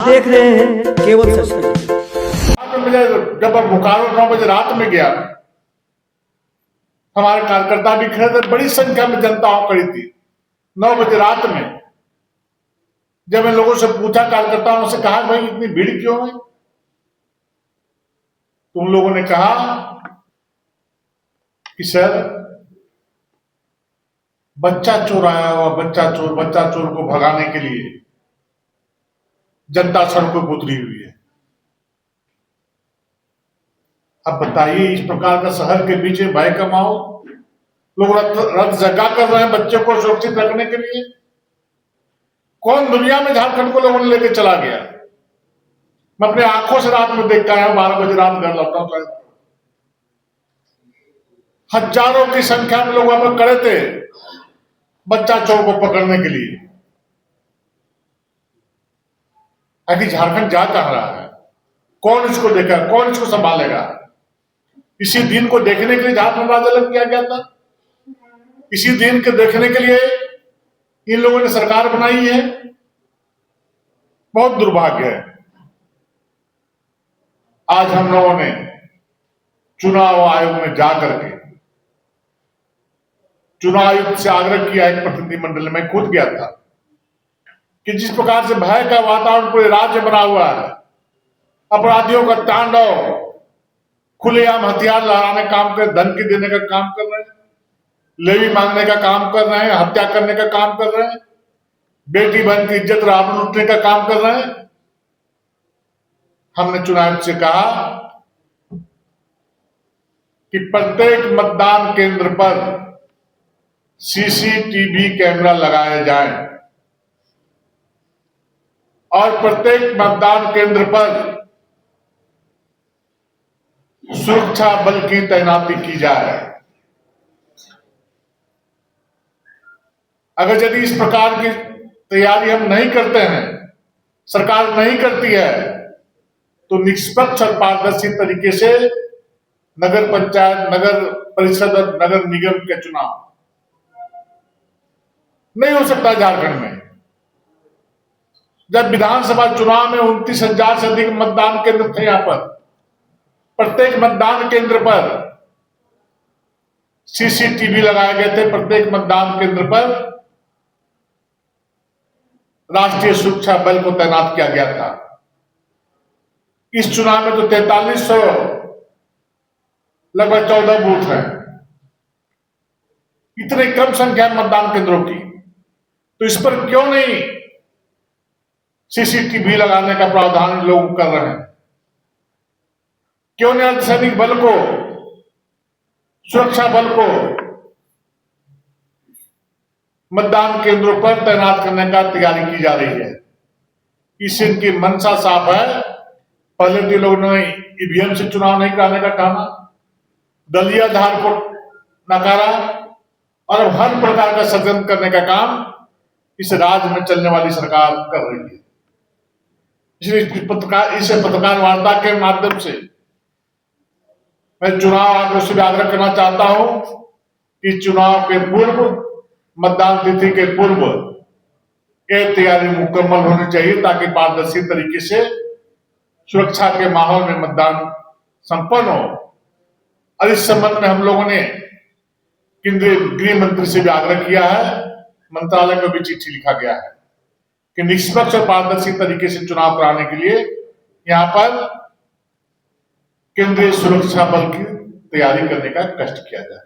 देख रहे हैं केवल सच टीवी। जब मैं बोकारो 9 बजे रात में गया, हमारे कार्यकर्ता भी खड़े थे, बड़ी संख्या में जनता खड़ी थी 9 बजे रात में। जब इन लोगों से पूछा, कार्यकर्ताओं से कहा, भाई इतनी भीड़ क्यों है? तो उन लोगों ने कहा कि सर, बच्चा चोर आया हुआ, बच्चा चोर को भगाने के लिए जनता सड़कों पर उतरी हुई है। अब बताइए, इस प्रकार का शहर के बीच भय का माहौल, लोग रथ जगा कर रहे हैं बच्चों को सुरक्षित रखने के लिए। कौन दुनिया में झारखंड को लोगों ने लेकर चला गया? मैं अपने आंखों से रात में देख कर आया हूं, 12 बजे रात घर लौटा हूं। हजारों की संख्या में लोग वहां पर खड़े थे बच्चा चोर को पकड़ने के लिए। अभी झारखंड जा कहां रहा है? कौन इसको देखेगा? कौन इसको संभालेगा? इसी दिन को देखने के लिए झारखंड राज्य अलग किया गया था। इसी दिन के देखने के लिए इन लोगों ने सरकार बनाई है। बहुत दुर्भाग्य है। आज हम लोगों ने चुनाव आयोग में जाकर के चुनाव आयुक्त से आग्रह किया, एक प्रतिनिधिमंडल में खुद गया था, कि जिस प्रकार से भय का वातावरण पूरे राज्य बना हुआ है, अपराधियों का तांडव, खुलेआम हथियार लहराने काम कर, धमकी देने का काम कर रहे हैं, लेवी मांगने का काम कर रहे हैं, हत्या करने का काम कर रहे हैं, बेटी बहन की इज्जत रावण लूटने का काम कर रहे हैं। हमने चुनाव से कहा कि प्रत्येक मतदान केंद्र पर सीसीटीवी कैमरा लगाए जाएं और प्रत्येक मतदान केंद्र पर सुरक्षा बल की तैनाती की जाए। अगर यदि इस प्रकार की तैयारी हम नहीं करते हैं, सरकार नहीं करती है, तो निष्पक्ष और पारदर्शी तरीके से नगर पंचायत, नगर परिषद और नगर निगम के चुनाव नहीं हो सकता झारखंड में। जब विधानसभा चुनाव में 29,000 से अधिक मतदान केंद्र थे, यहां पर प्रत्येक मतदान केंद्र पर सीसीटीवी लगाए गए थे, प्रत्येक मतदान केंद्र पर राष्ट्रीय सुरक्षा बल को तैनात किया गया था। इस चुनाव में तो 4300 लगभग 14 बूथ हैं। इतने कम संख्या में मतदान केंद्रों की, तो इस पर क्यों नहीं सीसीटीवी लगाने का प्रावधान लोग कर रहे हैं? क्यों नहीं अर्धसैनिक बल को, सुरक्षा बल को मतदान केंद्रों पर तैनात करने का तैयारी की जा रही है? इस इनकी मंशा साफ है। पहले तो लोगों ने ईवीएम से चुनाव नहीं कराने का कहा, दलीय आधार को नकारा, और अब हर प्रकार का षड्यंत्र करने का काम इस राज्य में चलने वाली सरकार कर रही है। इसलिए पत्रकार वार्ता के माध्यम से मैं चुनाव आयोग से भी आग्रह करना चाहता हूं कि चुनाव के पूर्व, मतदान तिथि के पूर्व ये तैयारी मुकम्मल होनी चाहिए, ताकि पारदर्शी तरीके से सुरक्षा के माहौल में मतदान संपन्न हो। और इस संबंध में हम लोगों ने केंद्रीय गृह मंत्री से भी आग्रह किया है, मंत्रालय को भी चिट्ठी लिखा गया है कि निष्पक्ष और पारदर्शी तरीके से चुनाव कराने के लिए यहां पर केंद्रीय सुरक्षा बल की तैयारी करने का कष्ट किया जाए।